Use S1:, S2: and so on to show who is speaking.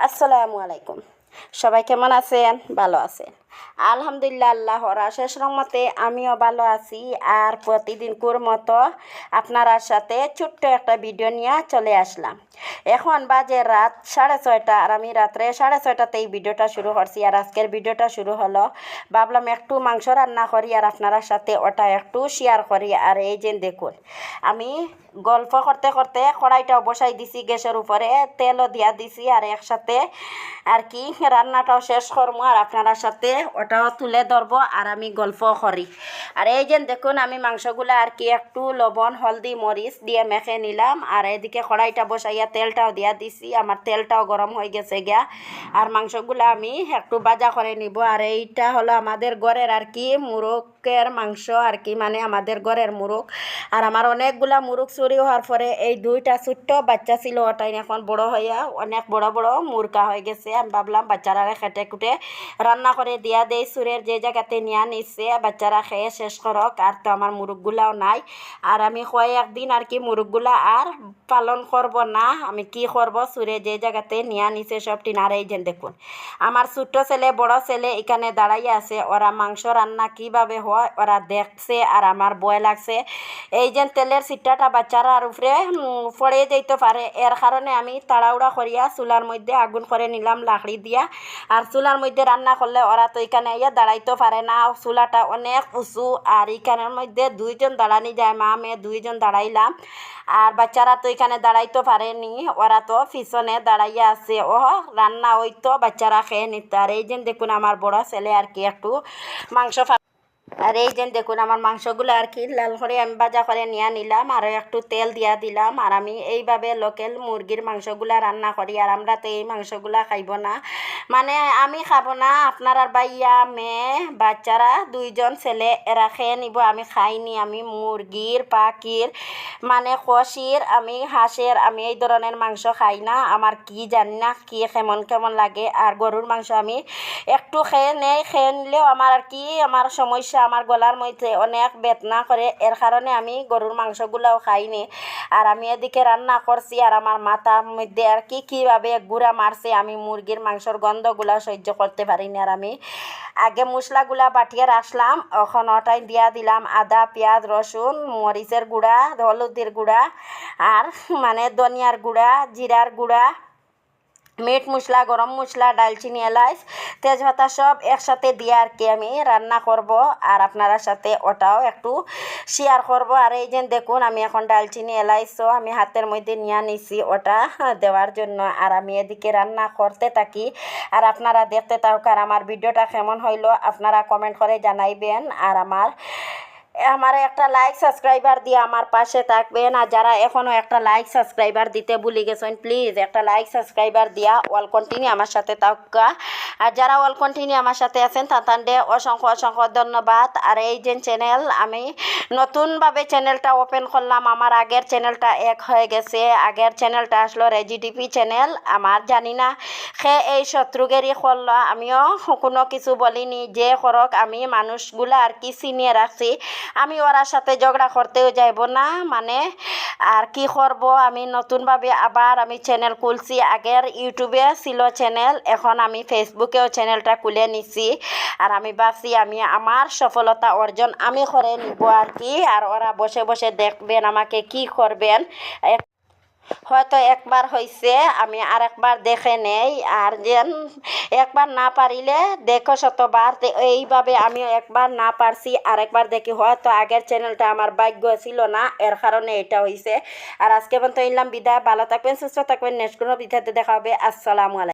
S1: আসসালামু আলাইকুম। সবাই কেমন আছেন? ভালো আছেন? আলহামদুলিল্লাহ, আল্লাহর অশেষ রহমতে আমিও ভালো আছি। আর প্রতিদিনকার মতো আপনার সাথে ছোট্ট একটা ভিডিও নিয়ে চলে আসলাম। এখন বাজে রাত 6:30, আর আমি রাত্রে 6:30 এই ভিডিওটা শুরু করছি। আর আজকের ভিডিওটা শুরু হলো, ভাবলাম একটু মাংস রান্না করি আর আপনার সাথে ওটা একটু শেয়ার করি। আর এই যে দেখুন, আমি গল্প করতে করতে কড়াইটাও বসাই দিছি গ্যাসের উপরে, তেলও দিয়া দিছি, আর একসাথে আর কি রান্নাটাও শেষ করবো আর আপনারা সাথে ওটাও তুলে ধরবো আর আমি গল্প করি। আর এই যে দেখুন, আমি মাংসগুলো আর কি একটু লবণ, হলদি, মরিচ দিয়ে মেখে নিলাম। আর এদিকে কড়াইটা বসাইয়া তেলটাও দিয়া দিছি, আমার তেলটাও গরম হয়ে গেছে গিয়া। আর মাংসগুলো আমি একটু ভাজা করে নিব। আর এইটা হলো আমাদের ঘরের আর কি মুরগের মাংস আর কি, মানে আমাদের ঘরের মুরগ। আর আমার অনেকগুলা মুরগ চুরি হওয়ার পরে এই দুইটা ছোট্ট বাচ্চা ছিল, ওটাই এখন বড় হইয়া অনেক বড় বড় মুরগা হয়ে গেছে। আমি ভাবলাম বাচ্চারা খেটে খুটে রান্না করে দিয়া দেই, সুরের যে জায়গাতে নিয়ে নিচ্ছে বাচ্চারা খেয়ে শেষ করক। আর তো আমার মুরগগুলাও নাই, আর আমি কয়েকদিন আর কি মুরগগুলা আর পালন করব না। আমি কি করব, সুরে যে জায়গাতে নিয়ে নিছে সব টিন। আর এই যে দেখুন, আমার ছোট্ট ছেলে বড় ছেলে এখানে দাঁড়াইয়া আছে, ওরা মাংস রান্না কিভাবে হয় ওরা দেখছে। আর আমার ভয় লাগছে, এই যে তেলের সিট্টাটা বাচ্চারার উপরে পড়ে যেতে পারে, এর কারণে আমি তাড়াহুড়া করিয়া চুলার মধ্যে আগুন করে নিলাম লাকড়ি দিয়া। আর চুলার মধ্যে রান্না করলে ওরা তো এখানে ইয়া দাঁড়াইতে পারে না, চুলাটা অনেক উঁচু। আর এখানের মধ্যে দুইজন দাঁড়ানি যায়, মা মেয়ে দুইজন দাঁড়াইলাম। আর বাচ্চারা তো এখানে দাঁড়াইতে পারেনি, ওরা তো পিছনে দাঁড়াইয়া আছে। ও রান্না হইতো, বাচ্চারা খেয়ে নিত। আর এই যে দেখুন, আমার বড় ছেলে আর কি একটু মাংস আর এই যে দেখুন, আমার মাংসগুলো আর কি লাল করে আমি ভাজা করে নিয়ে নিলাম, আর একটু তেল দিয়া দিলাম। আর আমি এইভাবে লোকাল মুরগির মাংসগুলা রান্না করি। আর আমরা তো এই মাংসগুলা খাইব না, মানে আমি খাবো না, আপনার আর ভাইয়া মেয়ে বাচ্চারা দুইজন ছেলে এরা খেয়ে নিব, আমি খাইনি। আমি মুরগির, পাখির, মানে খসির, আমি হাঁসের, আমি এই ধরনের মাংস খাই না। আমার কি জানি না কি কেমন কেমন লাগে। আর গরুর মাংস আমি একটু খেয়ে নেই, খেয়ে নিলেও আমার আর কি আমার সমস্যা, আমার গলার মধ্যে অনেক বেদনা করে, এর কারণে আমি গরুর মাংসগুলাও খাইনি। আর আমি এদিকে রান্না করছি, আর আমার মাথার মধ্যে আর কি কীভাবে গুঁড়া মারছে, আমি মুরগির মাংসর গন্ধগুলা সহ্য করতে পারিনি। আর আমি আগে মশলাগুলা বাটিয়ে রাখলাম, এখন ওটাই দিয়া দিলাম আদা, পেঁয়াজ, রসুন, মরিচের গুঁড়া, হলুদের গুঁড়া, আর মানে ধনিয়ার গুঁড়া, জিরার গুঁড়া, মিট মশলা, গরম মশলা, ডালচিনি, এলাচ, তেজপাতা সব একসাথে দিয়ে আর কি আমি রান্না করব। আর আপনারা সাথে ওটাও একটু শেয়ার করব। আর এই যে দেখুন, আমি এখন ডালচিনি, এলাচও আমি হাতের মধ্যে নিয়ে নিছি ওটা দেওয়ার জন্য। আর আমি এদিকে রান্না করতে থাকি, আর আপনারা দেখতে থাকুন। আর আমার ভিডিওটা কেমন হইলো আপনারা কমেন্ট করে জানাইবেন। আর আমার একটা লাইক সাবস্ক্রাইবার দিয়ে আমার পাশে থাকবেন। আর যারা এখনও একটা লাইক সাবস্ক্রাইবার দিতে ভুলে গেছেন, প্লিজ একটা লাইক সাবস্ক্রাইবার দিয়া অল কন্টিনিউ আমার সাথে থাকা। আর যারা অল কন্টিনিউ আমার সাথে আছেন তাদের অসংখ্য অসংখ্য ধন্যবাদ। আর এই যে চ্যানেল, আমি নতুনভাবে চ্যানেলটা ওপেন করলাম, আমার আগের চ্যানেলটা এক হয়ে গেছে। আগের চ্যানেলটা আসলো রেজিডিপি চ্যানেল। আমার জানি না সে এই শত্রুগেরই করলো, আমিও কোনো কিছু বলিনি, যে করক আমি মানুষগুলা আর কি চিনিয়ে রাখছি, আমি ওরার সাথে ঝগড়া করতেও যাইব না, মানে আর কি করব। আমি নতুনভাবে আবার আমি চ্যানেল খুলছি, আগের ইউটিউবে ছিল চ্যানেল, এখন আমি ফেসবুকেও চ্যানেলটা খুলে নিছি। আর আমি ভাবছি আমি আমার সফলতা অর্জন আমি করে নিব আর কি। আর ওরা বসে বসে দেখবেন আমাকে কি করবেন। হয়তো একবার হয়েছে, আমি আর একবার দেখে নেই। আর যেন একবার না পারিলে দেখো শতবার, এইভাবে আমি একবার না পারছি আর একবার দেখি, হয়তো আগের চ্যানেলটা আমার ভাগ্য ছিল না, এর কারণে এটা হয়েছে। আর আজকে পর্যন্ত ইলাম বিদায়, ভালো থাকবেন, সুস্থ থাকবেন, নেক্সট কোনো বিদায়তে দেখা হবে। আসসালামু আলাইকুম।